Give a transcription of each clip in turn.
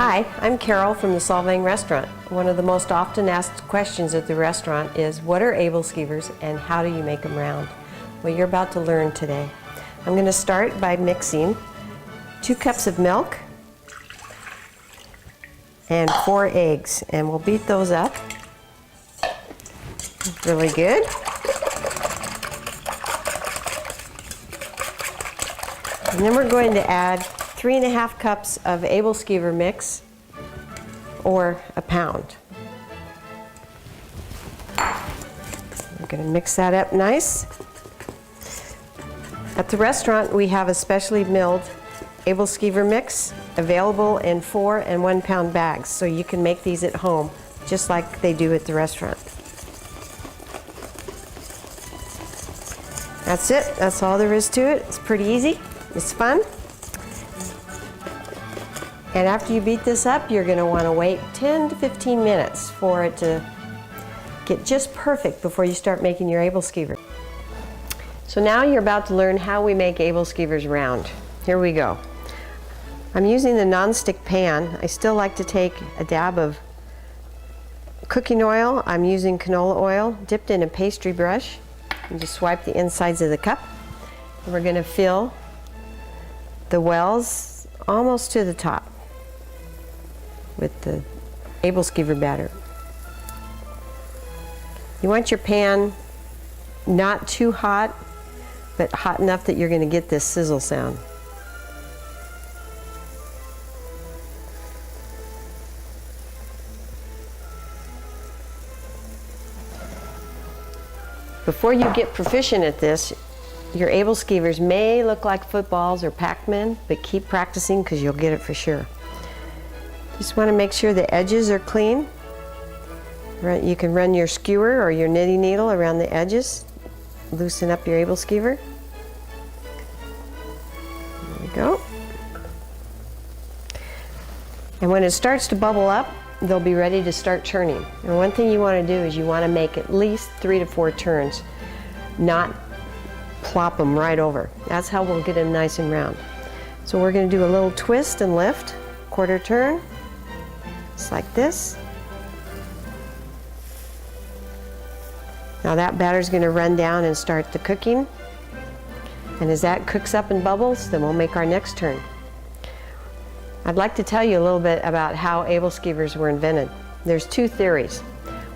Hi, I'm Carol from the Solvang restaurant. One of the most often asked questions at the restaurant is, what are Æbleskivers and how do you make them round? Well, you're about to learn today. I'm going to start by mixing 2 cups of milk and 4 eggs, and we'll beat those up really good. And then we're going to add 3½ cups of Æbleskiver mix, or a pound. I'm going to mix that up nice. At the restaurant we have a specially milled Æbleskiver mix available in 4 and 1 pound bags, so you can make these at home just like they do at the restaurant. That's it. That's all there is to it. It's pretty easy. It's fun. And after you beat this up, you're going to want to wait 10 to 15 minutes for it to get just perfect before you start making your Æbleskiver. So now you're about to learn how we make Æbleskivers round. Here we go. I'm using the non-stick pan. I still like to take a dab of cooking oil. I'm using canola oil dipped in a pastry brush, and just swipe the insides of the cup. And we're going to fill the wells almost to the top with the Æbleskiver batter. You want your pan not too hot, but hot enough that you're going to get this sizzle sound. Before you get proficient at this, your Æbleskivers may look like footballs or Pac-Man, but keep practicing because you'll get it for sure. Just want to make sure the edges are clean. You can run your skewer or your knitting needle around the edges. Loosen up your Æbleskiver. There we go. And when it starts to bubble up, they'll be ready to start churning. And one thing you want to do is you want to make at least 3 to 4 turns, not plop them right over. That's how we'll get them nice and round. So we're going to do a little twist and lift, quarter turn, just like this. Now that batter's going to run down and start the cooking. And as that cooks up and bubbles, then we'll make our next turn. I'd like to tell you a little bit about how Æbleskivers were invented. There's 2 theories.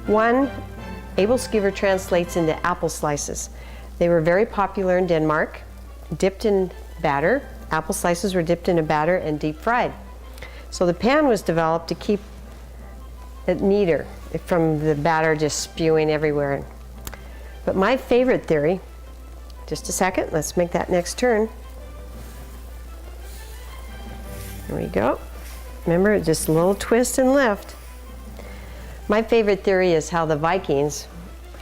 One, Æbleskiver translates into apple slices. They were very popular in Denmark, dipped in batter. Apple slices were dipped in a batter and deep fried. So the pan was developed to keep it neater from the batter just spewing everywhere. But my favorite theory, just a second, let's make that next turn. There we go. Remember, just a little twist and lift. My favorite theory is how the Vikings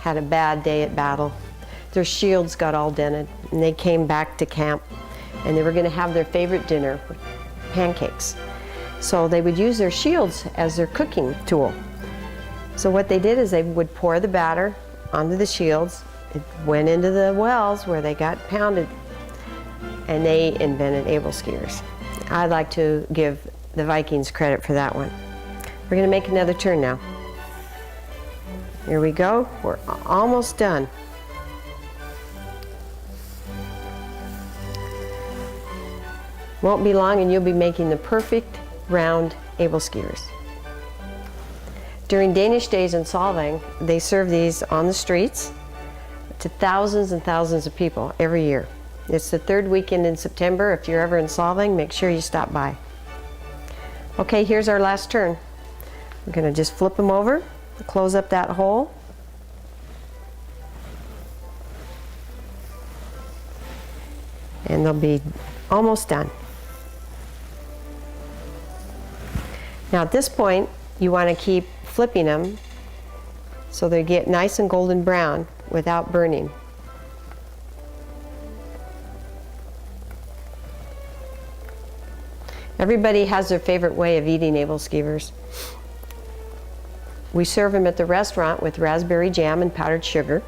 had a bad day at battle. Their shields got all dented, and they came back to camp, and they were going to have their favorite dinner, pancakes. So they would use their shields as their cooking tool. So what they did is they would pour the batter onto the shields. It went into the wells where they got pounded, and they invented Æbleskivers. I'd like to give the Vikings credit for that one. We're going to make another turn now. Here we go. We're almost done. Won't be long and you'll be making the perfect round Æbleskivers. During Danish days in Solvang, they serve these on the streets to thousands and thousands of people every year. It's the 3rd weekend in September. If you're ever in Solvang, make sure you stop by. Okay, here's our last turn. We're going to just flip them over, close up that hole. And they'll be almost done. Now at this point, you want to keep flipping them so they get nice and golden brown without burning. Everybody has their favorite way of eating Æbleskivers. We serve them at the restaurant with raspberry jam and powdered sugar.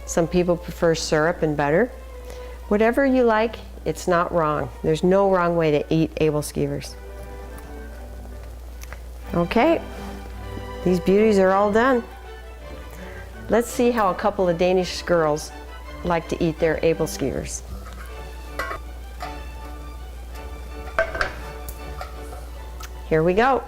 Some people prefer syrup and butter. Whatever you like, it's not wrong. There's no wrong way to eat Æbleskivers. Okay, these beauties are all done. Let's see how a couple of Danish girls like to eat their æbleskivers. Here we go.